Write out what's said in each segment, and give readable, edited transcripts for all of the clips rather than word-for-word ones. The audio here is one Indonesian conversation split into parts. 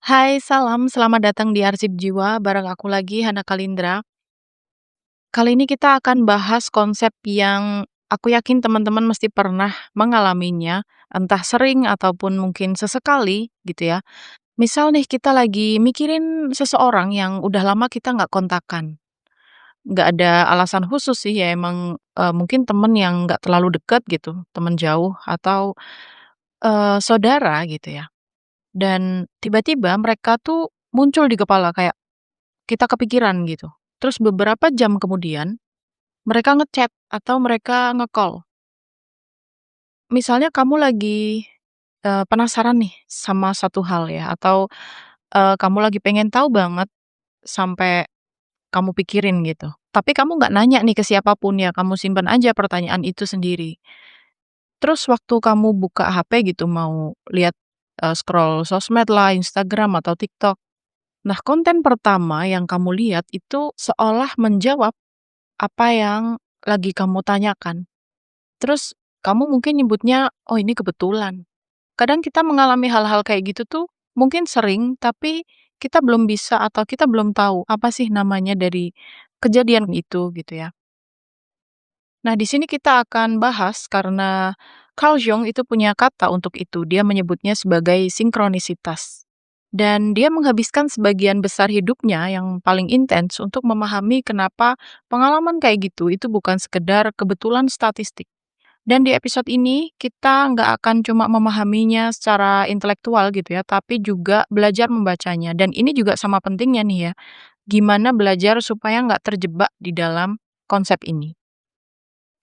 Hai, salam. Selamat datang di Arsip Jiwa, bareng aku lagi, Hana Kalindra. Kali ini kita akan bahas konsep yang aku yakin teman-teman mesti pernah mengalaminya, entah sering ataupun mungkin sesekali gitu ya. Misal nih kita lagi mikirin seseorang yang udah lama kita nggak kontakan. Nggak ada alasan khusus sih ya emang mungkin temen yang nggak terlalu dekat gitu, temen jauh atau saudara gitu ya. Dan tiba-tiba mereka tuh muncul di kepala kayak kita kepikiran gitu. Terus beberapa jam kemudian, mereka ngechat atau mereka nge-call. Misalnya kamu lagi, penasaran nih sama satu hal ya, atau, kamu lagi pengen tahu banget sampai kamu pikirin gitu. Tapi kamu nggak nanya nih ke siapapun ya, kamu simpen aja pertanyaan itu sendiri. Terus waktu kamu buka HP gitu mau lihat, scroll sosmed lah, Instagram atau TikTok. Nah, konten pertama yang kamu lihat itu seolah menjawab apa yang lagi kamu tanyakan. Terus kamu mungkin nyebutnya, "Oh, ini kebetulan." Kadang kita mengalami hal-hal kayak gitu tuh mungkin sering, tapi kita belum bisa atau kita belum tahu apa sih namanya dari kejadian itu gitu ya. Nah, di sini kita akan bahas karena Carl Jung itu punya kata untuk itu. Dia menyebutnya sebagai sinkronisitas. Dan dia menghabiskan sebagian besar hidupnya yang paling intens untuk memahami kenapa pengalaman kayak gitu itu bukan sekedar kebetulan statistik. Dan di episode ini kita nggak akan cuma memahaminya secara intelektual gitu ya, tapi juga belajar membacanya. Dan ini juga sama pentingnya nih ya, gimana belajar supaya nggak terjebak di dalam konsep ini.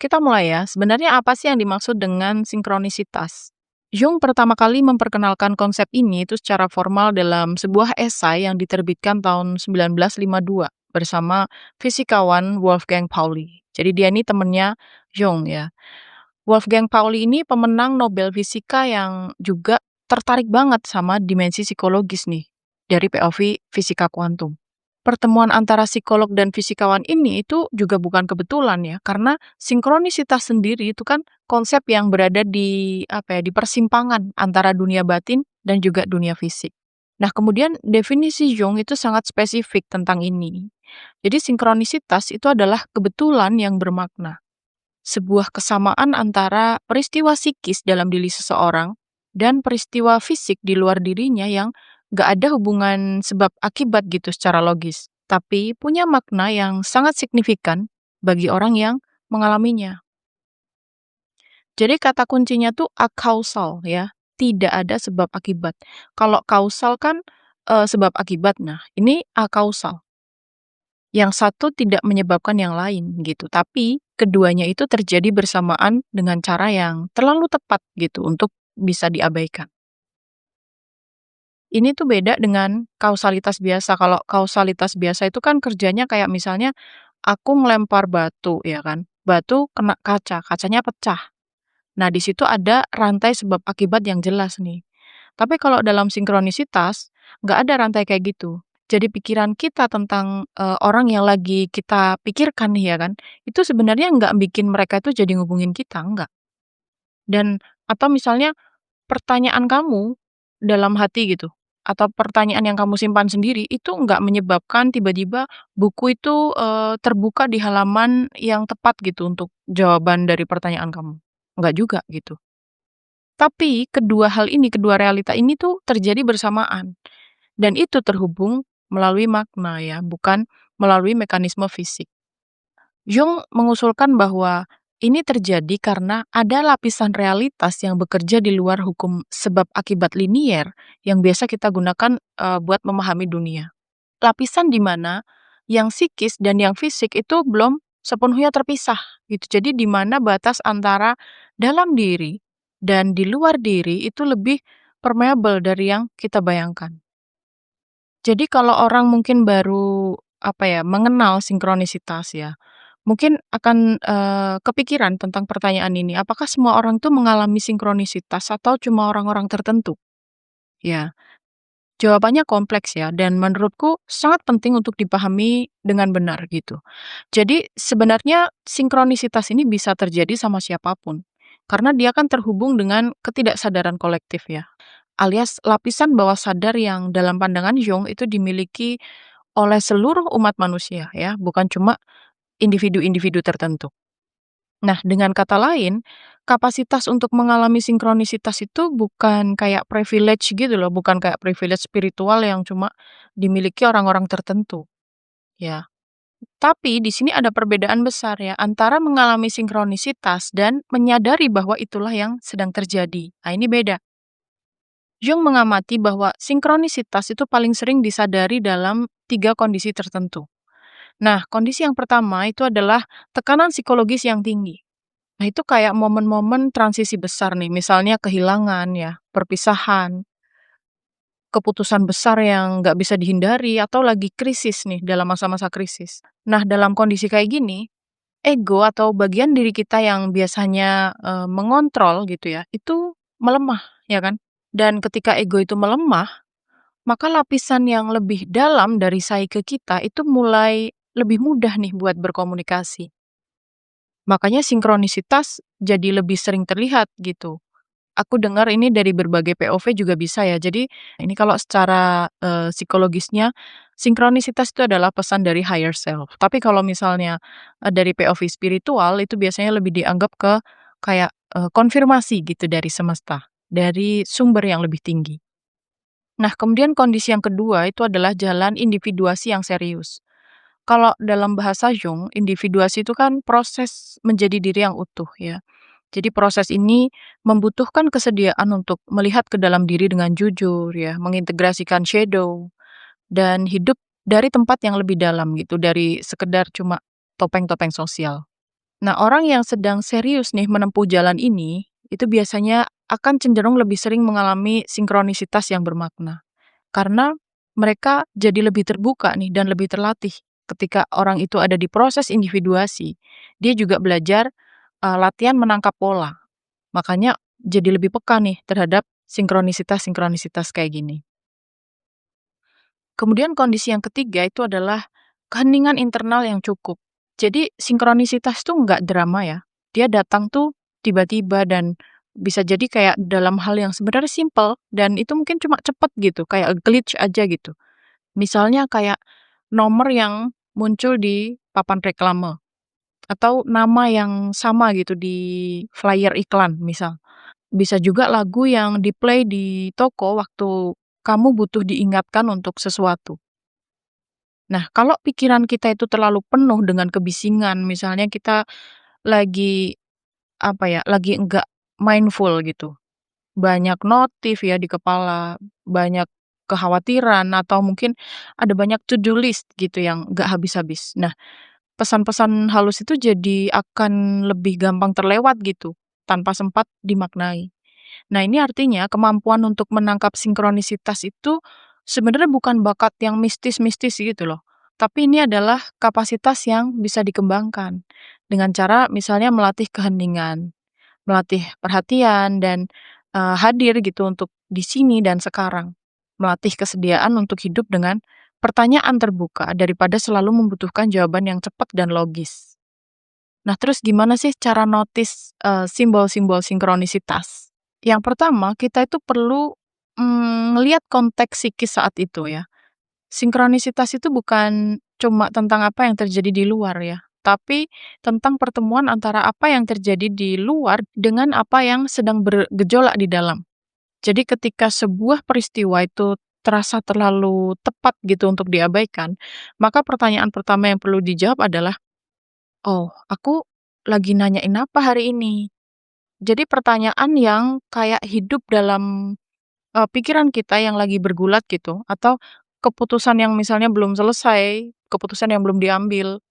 Kita mulai ya, sebenarnya apa sih yang dimaksud dengan sinkronisitas? Jung pertama kali memperkenalkan konsep ini itu secara formal dalam sebuah esai yang diterbitkan tahun 1952 bersama fisikawan Wolfgang Pauli. Jadi dia ini temennya Jung ya. Wolfgang Pauli ini pemenang Nobel Fisika yang juga tertarik banget sama dimensi psikologis nih dari POV fisika kuantum. Pertemuan antara psikolog dan fisikawan ini itu juga bukan kebetulan ya, karena sinkronisitas sendiri itu kan konsep yang berada di apa ya, di persimpangan antara dunia batin dan juga dunia fisik. Nah, kemudian definisi Jung itu sangat spesifik tentang ini. Jadi sinkronisitas itu adalah kebetulan yang bermakna, sebuah kesamaan antara peristiwa psikis dalam diri seseorang dan peristiwa fisik di luar dirinya yang gak ada hubungan sebab akibat gitu secara logis, tapi punya makna yang sangat signifikan bagi orang yang mengalaminya. Jadi kata kuncinya tuh akausal ya, tidak ada sebab akibat. Kalau kausal kan sebab akibat, nah ini akausal. Yang satu tidak menyebabkan yang lain gitu, tapi keduanya itu terjadi bersamaan dengan cara yang terlalu tepat gitu untuk bisa diabaikan. Ini tuh beda dengan kausalitas biasa. Kalau kausalitas biasa itu kan kerjanya kayak misalnya aku ngelempar batu ya kan, batu kena kaca, kacanya pecah. Nah, di situ ada rantai sebab akibat yang jelas nih. Tapi kalau dalam sinkronisitas, nggak ada rantai kayak gitu. Jadi pikiran kita tentang, orang yang lagi kita pikirkan nih ya kan, itu sebenarnya nggak bikin mereka itu jadi ngubungin kita, enggak. Dan atau misalnya pertanyaan kamu dalam hati gitu, atau pertanyaan yang kamu simpan sendiri itu nggak menyebabkan tiba-tiba buku itu, terbuka di halaman yang tepat gitu untuk jawaban dari pertanyaan kamu, nggak juga gitu. Tapi kedua hal ini, kedua realita ini tuh terjadi bersamaan dan itu terhubung melalui makna ya, bukan melalui mekanisme fisik. Jung mengusulkan bahwa ini terjadi karena ada lapisan realitas yang bekerja di luar hukum sebab akibat linier yang biasa kita gunakan buat memahami dunia. Lapisan di mana yang psikis dan yang fisik itu belum sepenuhnya terpisah gitu. Jadi di mana batas antara dalam diri dan di luar diri itu lebih permeable dari yang kita bayangkan. Jadi kalau orang mungkin baru apa ya, mengenal sinkronisitas ya, mungkin akan kepikiran tentang pertanyaan ini, apakah semua orang tuh mengalami sinkronisitas atau cuma orang-orang tertentu? Ya, jawabannya kompleks ya, dan menurutku sangat penting untuk dipahami dengan benar gitu. Jadi sebenarnya sinkronisitas ini bisa terjadi sama siapapun, karena dia kan terhubung dengan ketidaksadaran kolektif ya. alias lapisan bawah sadar yang dalam pandangan Jung itu dimiliki oleh seluruh umat manusia ya, bukan cuma individu-individu tertentu. Nah, dengan kata lain, kapasitas untuk mengalami sinkronisitas itu bukan kayak privilege gitu loh, bukan kayak privilege spiritual yang cuma dimiliki orang-orang tertentu, ya. Tapi di sini ada perbedaan besar ya, antara mengalami sinkronisitas dan menyadari bahwa itulah yang sedang terjadi. Nah, ini beda. Jung mengamati bahwa sinkronisitas itu paling sering disadari dalam 3 kondisi tertentu. Nah, kondisi yang pertama itu adalah tekanan psikologis yang tinggi. Nah, itu kayak momen-momen transisi besar nih, misalnya kehilangan ya, perpisahan, keputusan besar yang nggak bisa dihindari, atau lagi krisis nih, dalam masa-masa krisis. Nah, dalam kondisi kayak gini, ego atau bagian diri kita yang biasanya, mengontrol gitu ya, itu melemah, ya kan? Dan ketika ego itu melemah, maka lapisan yang lebih dalam dari psyche kita itu mulai lebih mudah nih buat berkomunikasi. Makanya sinkronisitas jadi lebih sering terlihat gitu. Aku dengar ini dari berbagai POV juga bisa ya. Jadi ini kalau secara, psikologisnya sinkronisitas itu adalah pesan dari higher self. Tapi kalau misalnya, dari POV spiritual itu biasanya lebih dianggap ke kayak, konfirmasi gitu dari semesta, dari sumber yang lebih tinggi. Nah, kemudian kondisi yang kedua itu adalah jalan individuasi yang serius. Kalau dalam bahasa Jung, individuasi itu kan proses menjadi diri yang utuh ya. Jadi proses ini membutuhkan kesediaan untuk melihat ke dalam diri dengan jujur ya, mengintegrasikan shadow, dan hidup dari tempat yang lebih dalam gitu, dari sekedar cuma topeng-topeng sosial. Nah, orang yang sedang serius nih menempuh jalan ini, itu biasanya akan cenderung lebih sering mengalami sinkronisitas yang bermakna. Karena mereka jadi lebih terbuka nih dan lebih terlatih. Ketika orang itu ada di proses individuasi, dia juga belajar, latihan menangkap pola. Makanya jadi lebih peka nih terhadap sinkronisitas-sinkronisitas kayak gini. Kemudian kondisi yang ketiga itu adalah keheningan internal yang cukup. Jadi sinkronisitas tuh nggak drama ya. Dia datang tuh tiba-tiba dan bisa jadi kayak dalam hal yang sebenarnya simple dan itu mungkin cuma cepet gitu, kayak glitch aja gitu. Misalnya kayak nomor yang muncul di papan reklame atau nama yang sama gitu di flyer iklan misal. Bisa juga lagu yang di-play di toko waktu kamu butuh diingatkan untuk sesuatu. Nah, kalau pikiran kita itu terlalu penuh dengan kebisingan, misalnya kita lagi, apa ya, lagi enggak mindful gitu, banyak notif ya di kepala, banyak kekhawatiran, atau mungkin ada banyak to do list gitu yang nggak habis-habis. Nah, pesan-pesan halus itu jadi akan lebih gampang terlewat gitu, tanpa sempat dimaknai. Nah, ini artinya kemampuan untuk menangkap sinkronisitas itu sebenarnya bukan bakat yang mistis-mistis gitu loh. Tapi ini adalah kapasitas yang bisa dikembangkan dengan cara misalnya melatih keheningan, melatih perhatian dan hadir gitu untuk di sini dan sekarang. Melatih kesediaan untuk hidup dengan pertanyaan terbuka daripada selalu membutuhkan jawaban yang cepat dan logis. Nah, terus gimana sih cara notice, simbol-simbol sinkronisitas? Yang pertama, kita itu perlu, ngelihat konteks psikis saat itu ya. Sinkronisitas itu bukan cuma tentang apa yang terjadi di luar ya, tapi tentang pertemuan antara apa yang terjadi di luar dengan apa yang sedang bergejolak di dalam. Jadi ketika sebuah peristiwa itu terasa terlalu tepat gitu untuk diabaikan, maka pertanyaan pertama yang perlu dijawab adalah, "Oh, aku lagi nanyain apa hari ini?" Jadi pertanyaan yang kayak hidup dalam, pikiran kita yang lagi bergulat gitu, atau keputusan yang misalnya belum selesai, keputusan yang belum diambil,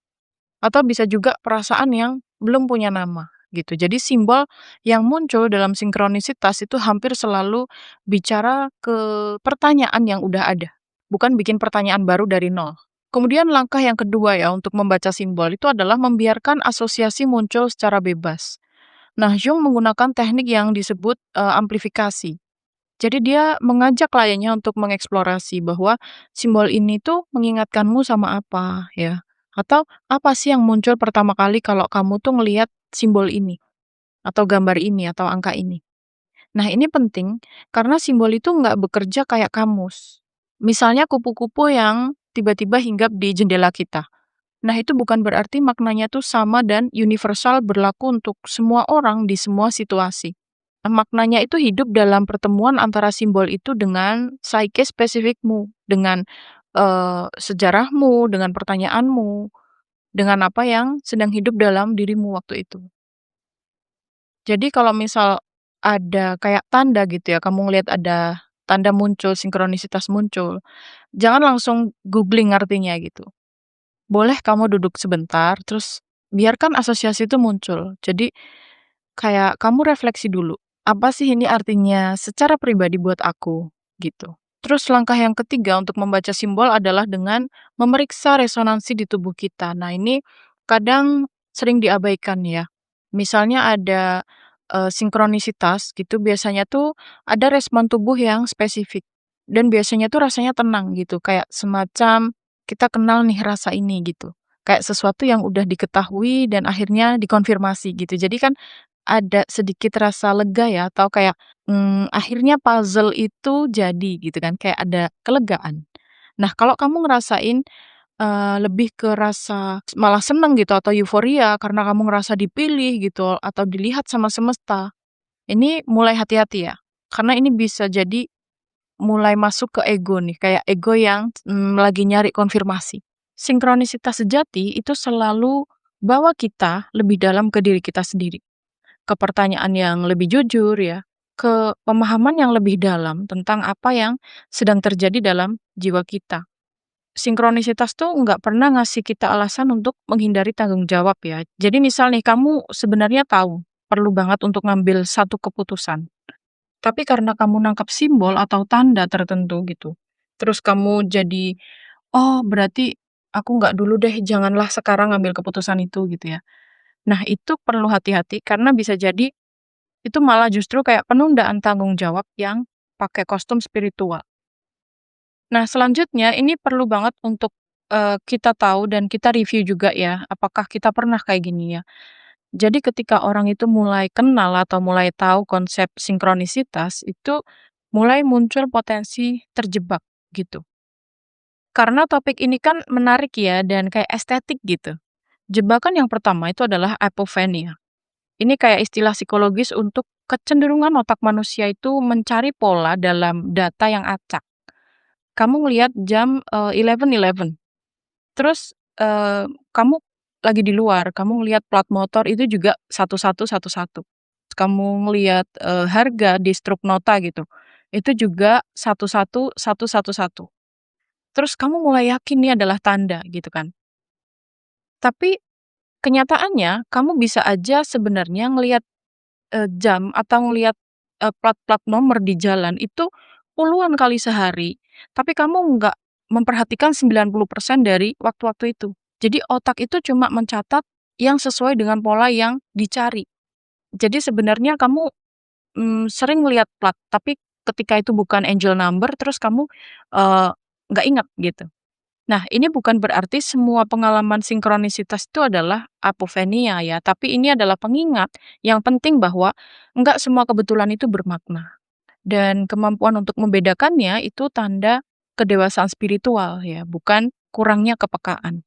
atau bisa juga perasaan yang belum punya nama, gitu. Jadi simbol yang muncul dalam sinkronisitas itu hampir selalu bicara ke pertanyaan yang udah ada, bukan bikin pertanyaan baru dari nol. Kemudian langkah yang kedua ya untuk membaca simbol itu adalah membiarkan asosiasi muncul secara bebas. Nah, Jung menggunakan teknik yang disebut, amplifikasi. Jadi dia mengajak kliennya untuk mengeksplorasi bahwa simbol ini tuh mengingatkanmu sama apa ya, atau apa sih yang muncul pertama kali kalau kamu tuh ngelihat simbol ini, atau gambar ini, atau angka ini. Nah, ini penting karena simbol itu nggak bekerja kayak kamus. Misalnya kupu-kupu yang tiba-tiba hinggap di jendela kita. Nah, itu bukan berarti maknanya tuh sama dan universal berlaku untuk semua orang di semua situasi. Maknanya itu hidup dalam pertemuan antara simbol itu dengan psyche spesifikmu, dengan, sejarahmu, dengan pertanyaanmu, dengan apa yang sedang hidup dalam dirimu waktu itu. Jadi kalau misal ada kayak tanda gitu ya, kamu ngelihat ada tanda muncul, sinkronisitas muncul, jangan langsung googling artinya gitu. Boleh kamu duduk sebentar, terus biarkan asosiasi itu muncul. Jadi kayak kamu refleksi dulu, apa sih ini artinya secara pribadi buat aku, gitu. Terus langkah yang ketiga untuk membaca simbol adalah dengan memeriksa resonansi di tubuh kita. Nah, ini kadang sering diabaikan ya. Misalnya ada, sinkronisitas gitu, biasanya tuh ada respon tubuh yang spesifik dan biasanya tuh rasanya tenang gitu, kayak semacam kita kenal nih rasa ini gitu. Kayak sesuatu yang udah diketahui dan akhirnya dikonfirmasi gitu. Jadi kan ada sedikit rasa lega ya atau kayak, akhirnya puzzle itu jadi gitu kan, kayak ada kelegaan. Nah, kalau kamu ngerasain, lebih ke rasa malah seneng gitu atau euforia karena kamu ngerasa dipilih gitu atau dilihat sama semesta, ini mulai hati-hati ya, karena ini bisa jadi mulai masuk ke ego nih, kayak ego yang, lagi nyari konfirmasi. Sinkronisitas sejati itu selalu bawa kita lebih dalam ke diri kita sendiri. Ke pertanyaan yang lebih jujur ya, ke pemahaman yang lebih dalam tentang apa yang sedang terjadi dalam jiwa kita. Sinkronisitas tuh nggak pernah ngasih kita alasan untuk menghindari tanggung jawab ya. Jadi misal nih kamu sebenarnya tahu, perlu banget untuk ngambil satu keputusan. Tapi karena kamu nangkap simbol atau tanda tertentu gitu, terus kamu jadi, "Oh berarti aku nggak dulu deh, janganlah sekarang ngambil keputusan itu," gitu ya. Nah itu perlu hati-hati karena bisa jadi itu malah justru kayak penundaan tanggung jawab yang pakai kostum spiritual. Nah, selanjutnya ini perlu banget untuk, kita tahu dan kita review juga ya, apakah kita pernah kayak gini ya. Jadi ketika orang itu mulai kenal atau mulai tahu konsep sinkronisitas, itu mulai muncul potensi terjebak gitu. Karena topik ini kan menarik ya dan kayak estetik gitu. Jebakan yang pertama itu adalah apophenia. Ini kayak istilah psikologis untuk kecenderungan otak manusia itu mencari pola dalam data yang acak. Kamu ngelihat jam, 11.11, terus, kamu lagi di luar, kamu ngelihat plat motor itu juga 1111. Kamu ngelihat, harga di struk nota gitu, itu juga 11111. Terus kamu mulai yakin ini adalah tanda gitu kan. Tapi kenyataannya kamu bisa aja sebenarnya ngelihat jam atau ngelihat, plat-plat nomor di jalan itu puluhan kali sehari, tapi kamu nggak memperhatikan 90% dari waktu-waktu itu. Jadi otak itu cuma mencatat yang sesuai dengan pola yang dicari. Jadi sebenarnya kamu, sering ngelihat plat, tapi ketika itu bukan angel number terus kamu, eee, nggak ingat gitu. Nah, ini bukan berarti semua pengalaman sinkronisitas itu adalah apophenia ya, tapi ini adalah pengingat yang penting bahwa enggak semua kebetulan itu bermakna. Dan kemampuan untuk membedakannya itu tanda kedewasaan spiritual ya, bukan kurangnya kepekaan.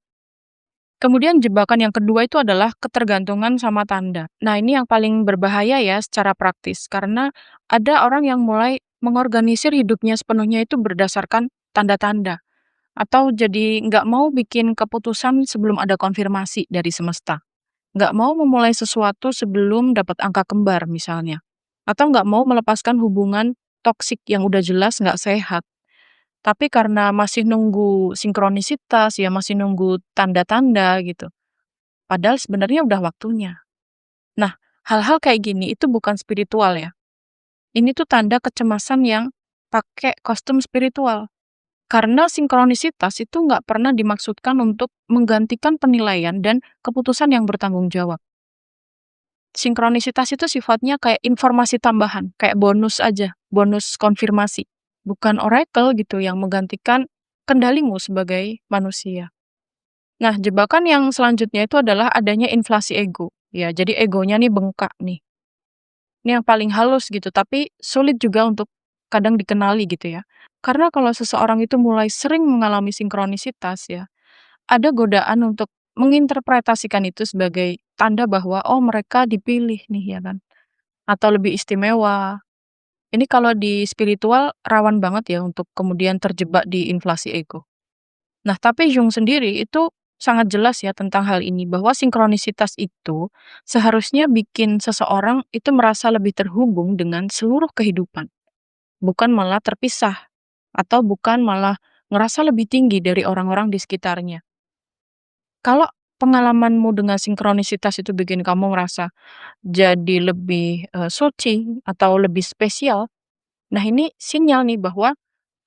Kemudian jebakan yang kedua itu adalah ketergantungan sama tanda. Nah, ini yang paling berbahaya ya secara praktis, karena ada orang yang mulai mengorganisir hidupnya sepenuhnya itu berdasarkan tanda-tanda. Atau jadi nggak mau bikin keputusan sebelum ada konfirmasi dari semesta. Nggak mau memulai sesuatu sebelum dapat angka kembar misalnya. Atau nggak mau melepaskan hubungan toksik yang udah jelas nggak sehat. Tapi karena masih nunggu sinkronisitas ya, masih nunggu tanda-tanda gitu. Padahal sebenarnya udah waktunya. Nah, hal-hal kayak gini itu bukan spiritual ya. Ini tuh tanda kecemasan yang pakai kostum spiritual. Karena sinkronisitas itu nggak pernah dimaksudkan untuk menggantikan penilaian dan keputusan yang bertanggung jawab. Sinkronisitas itu sifatnya kayak informasi tambahan, kayak bonus aja, bonus konfirmasi. Bukan oracle gitu yang menggantikan kendalimu sebagai manusia. Nah, jebakan yang selanjutnya itu adalah adanya inflasi ego. Ya, jadi egonya nih bengkak nih. Ini yang paling halus gitu, tapi sulit juga untuk kadang dikenali gitu ya. Karena kalau seseorang itu mulai sering mengalami sinkronisitas ya, ada godaan untuk menginterpretasikan itu sebagai tanda bahwa, oh mereka dipilih nih ya kan, atau lebih istimewa. Ini kalau di spiritual rawan banget ya untuk kemudian terjebak di inflasi ego. Nah, tapi Jung sendiri itu sangat jelas ya tentang hal ini, bahwa sinkronisitas itu seharusnya bikin seseorang itu merasa lebih terhubung dengan seluruh kehidupan, bukan malah terpisah, atau bukan malah ngerasa lebih tinggi dari orang-orang di sekitarnya. Kalau pengalamanmu dengan sinkronisitas itu bikin kamu ngerasa jadi lebih, suci atau lebih spesial, nah ini sinyal nih bahwa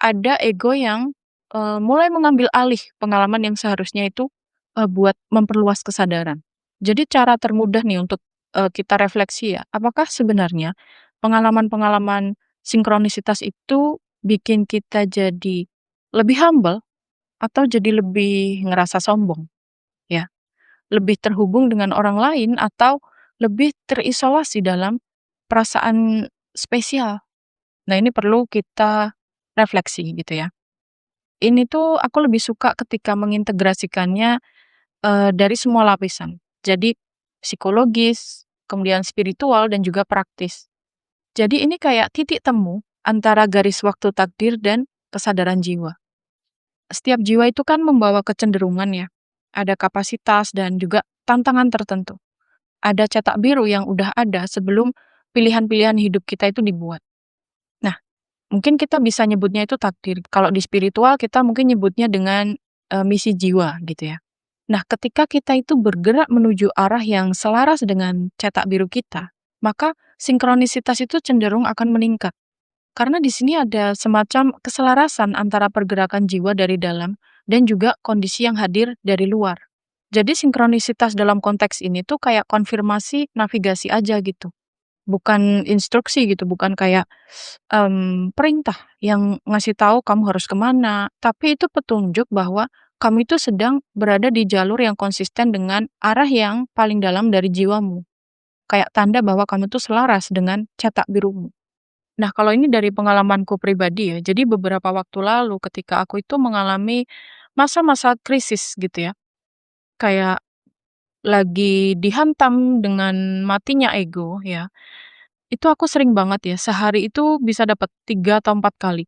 ada ego yang, mulai mengambil alih pengalaman yang seharusnya itu, buat memperluas kesadaran. Jadi cara termudah nih untuk, kita refleksi ya, apakah sebenarnya pengalaman-pengalaman sinkronisitas itu bikin kita jadi lebih humble atau jadi lebih ngerasa sombong ya? Lebih terhubung dengan orang lain atau lebih terisolasi dalam perasaan spesial? Nah ini perlu kita refleksi gitu ya. Ini tuh aku lebih suka ketika mengintegrasikannya, dari semua lapisan. Jadi psikologis, kemudian spiritual dan juga praktis. Jadi ini kayak titik temu antara garis waktu takdir dan kesadaran jiwa. Setiap jiwa itu kan membawa kecenderungan ya, ada kapasitas dan juga tantangan tertentu. Ada cetak biru yang udah ada sebelum pilihan-pilihan hidup kita itu dibuat. Nah, mungkin kita bisa nyebutnya itu takdir. Kalau di spiritual kita mungkin nyebutnya dengan, misi jiwa gitu ya. Nah, ketika kita itu bergerak menuju arah yang selaras dengan cetak biru kita, maka sinkronisitas itu cenderung akan meningkat. Karena di sini ada semacam keselarasan antara pergerakan jiwa dari dalam dan juga kondisi yang hadir dari luar. Jadi sinkronisitas dalam konteks ini tuh kayak konfirmasi navigasi aja gitu. Bukan instruksi gitu, bukan kayak, perintah yang ngasih tahu kamu harus kemana, tapi itu petunjuk bahwa kamu itu sedang berada di jalur yang konsisten dengan arah yang paling dalam dari jiwamu. Kayak tanda bahwa kamu tuh selaras dengan cetak birumu. Nah, kalau ini dari pengalamanku pribadi ya, jadi beberapa waktu lalu ketika aku itu mengalami masa-masa krisis gitu ya, kayak lagi dihantam dengan matinya ego ya, itu aku sering banget ya, sehari itu bisa dapat 3 atau 4 kali.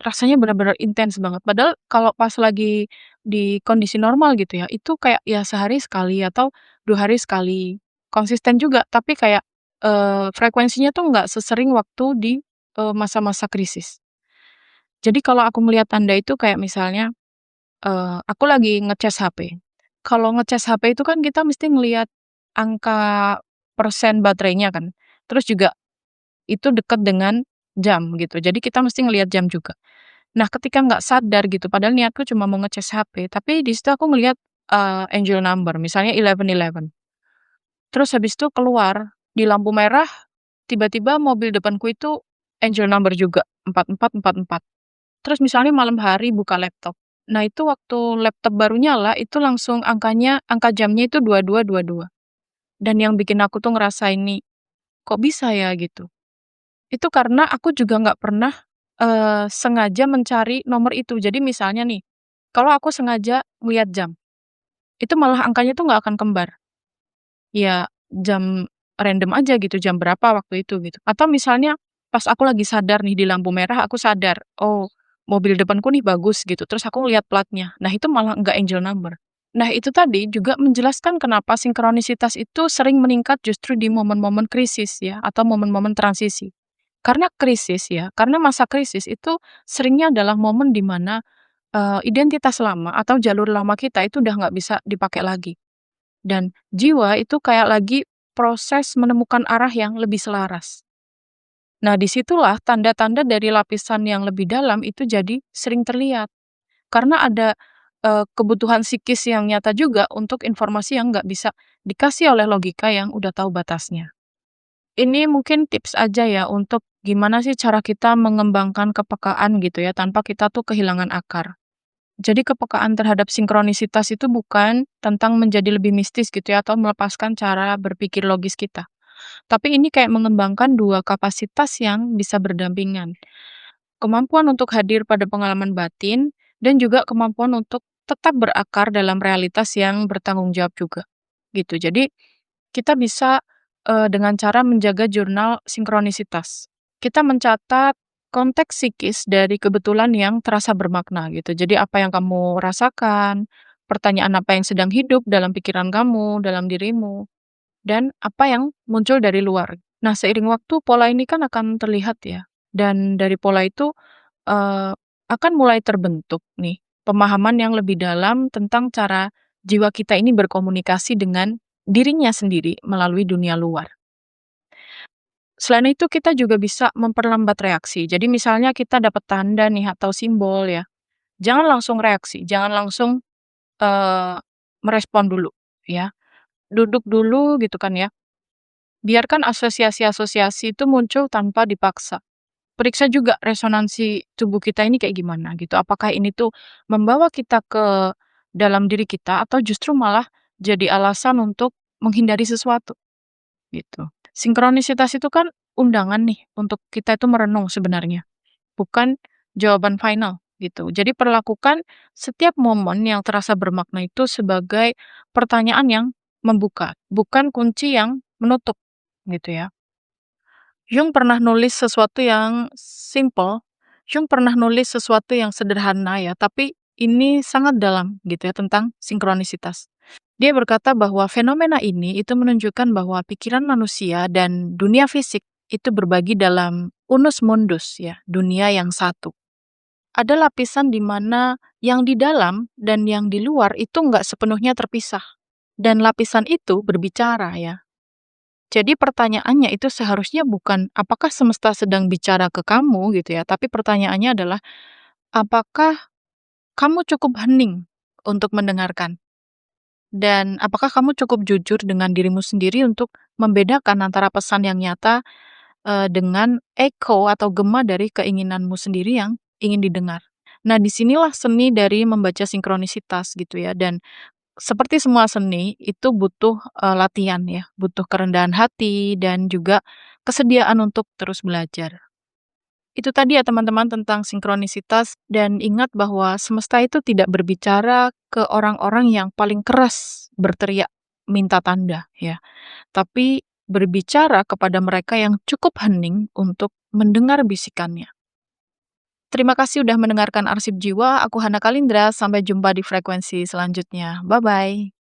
Rasanya benar-benar intens banget. Padahal kalau pas lagi di kondisi normal gitu ya, itu kayak ya sehari sekali atau 2 hari sekali. Konsisten juga, tapi kayak, frekuensinya tuh nggak sesering waktu di, masa-masa krisis. Jadi kalau aku melihat tanda itu kayak misalnya, aku lagi ngecas HP. Kalau ngecas HP itu kan kita mesti ngelihat angka persen baterainya kan, terus juga itu dekat dengan jam gitu, jadi kita mesti ngelihat jam juga. Nah, ketika nggak sadar gitu, padahal niatku cuma mau ngecas HP, tapi di situ aku ngelihat, angel number, misalnya 1111. Terus habis itu keluar, di lampu merah, tiba-tiba mobil depanku itu angel number juga, 4444. Terus misalnya malam hari buka laptop. Nah, itu waktu laptop baru nyala, itu langsung angka jamnya itu 2222. Dan yang bikin aku tuh ngerasa ini, "Kok bisa ya?" Gitu. Itu karena aku juga nggak pernah, sengaja mencari nomor itu. Jadi misalnya nih, kalau aku sengaja ngelihat jam, itu malah angkanya tuh nggak akan kembar. Ya jam random aja gitu, jam berapa waktu itu gitu. Atau misalnya pas aku lagi sadar nih di lampu merah, aku sadar, "Oh, mobil depanku nih bagus," gitu, terus aku ngelihat platnya. Nah itu malah nggak angel number. Nah itu tadi juga menjelaskan kenapa sinkronisitas itu sering meningkat justru di momen-momen krisis ya, atau momen-momen transisi. Karena krisis ya, karena masa krisis itu seringnya adalah momen di mana, identitas lama atau jalur lama kita itu udah nggak bisa dipakai lagi. Dan jiwa itu kayak lagi proses menemukan arah yang lebih selaras. Nah, disitulah tanda-tanda dari lapisan yang lebih dalam itu jadi sering terlihat. Karena ada, kebutuhan psikis yang nyata juga untuk informasi yang nggak bisa dikasih oleh logika yang udah tahu batasnya. Ini mungkin tips aja ya untuk gimana sih cara kita mengembangkan kepekaan gitu ya, tanpa kita tuh kehilangan akar. Jadi kepekaan terhadap sinkronisitas itu bukan tentang menjadi lebih mistis gitu ya, atau melepaskan cara berpikir logis kita. Tapi ini kayak mengembangkan 2 kapasitas yang bisa berdampingan. Kemampuan untuk hadir pada pengalaman batin dan juga kemampuan untuk tetap berakar dalam realitas yang bertanggung jawab juga, gitu. Jadi kita bisa, dengan cara menjaga jurnal sinkronisitas. Kita mencatat konteks psikis dari kebetulan yang terasa bermakna gitu. Jadi apa yang kamu rasakan, pertanyaan apa yang sedang hidup dalam pikiran kamu, dalam dirimu, dan apa yang muncul dari luar. Nah, seiring waktu pola ini kan akan terlihat ya, dan dari pola itu, akan mulai terbentuk nih pemahaman yang lebih dalam tentang cara jiwa kita ini berkomunikasi dengan dirinya sendiri melalui dunia luar. Selain itu kita juga bisa memperlambat reaksi. Jadi misalnya kita dapat tanda nih atau simbol ya, jangan langsung reaksi, jangan langsung, eee, merespon dulu ya. Duduk dulu gitu kan ya, biarkan asosiasi-asosiasi itu muncul tanpa dipaksa. Periksa juga resonansi tubuh kita ini kayak gimana gitu. Apakah ini tuh membawa kita ke dalam diri kita atau justru malah jadi alasan untuk menghindari sesuatu gitu. Sinkronisitas itu kan undangan nih untuk kita itu merenung sebenarnya, bukan jawaban final gitu. Jadi perlakukan setiap momen yang terasa bermakna itu sebagai pertanyaan yang membuka, bukan kunci yang menutup gitu ya. Jung pernah nulis sesuatu yang simple, Jung pernah nulis sesuatu yang sederhana ya, tapi ini sangat dalam gitu ya tentang sinkronisitas. Dia berkata bahwa fenomena ini itu menunjukkan bahwa pikiran manusia dan dunia fisik itu berbagi dalam unus mundus ya, dunia yang satu. Ada lapisan di mana yang di dalam dan yang di luar itu nggak sepenuhnya terpisah. Dan lapisan itu berbicara ya. Jadi pertanyaannya itu seharusnya bukan apakah semesta sedang bicara ke kamu gitu ya, tapi pertanyaannya adalah apakah kamu cukup hening untuk mendengarkan? Dan apakah kamu cukup jujur dengan dirimu sendiri untuk membedakan antara pesan yang nyata, dengan echo atau gema dari keinginanmu sendiri yang ingin didengar. Nah, disinilah seni dari membaca sinkronisitas gitu ya, dan seperti semua seni itu butuh, latihan ya, butuh kerendahan hati dan juga kesediaan untuk terus belajar. Itu tadi ya teman-teman tentang sinkronisitas dan ingat bahwa semesta itu tidak berbicara ke orang-orang yang paling keras berteriak minta tanda ya, tapi berbicara kepada mereka yang cukup hening untuk mendengar bisikannya. Terima kasih sudah mendengarkan Arsip Jiwa, aku Hana Kalindra, sampai jumpa di frekuensi selanjutnya. Bye-bye.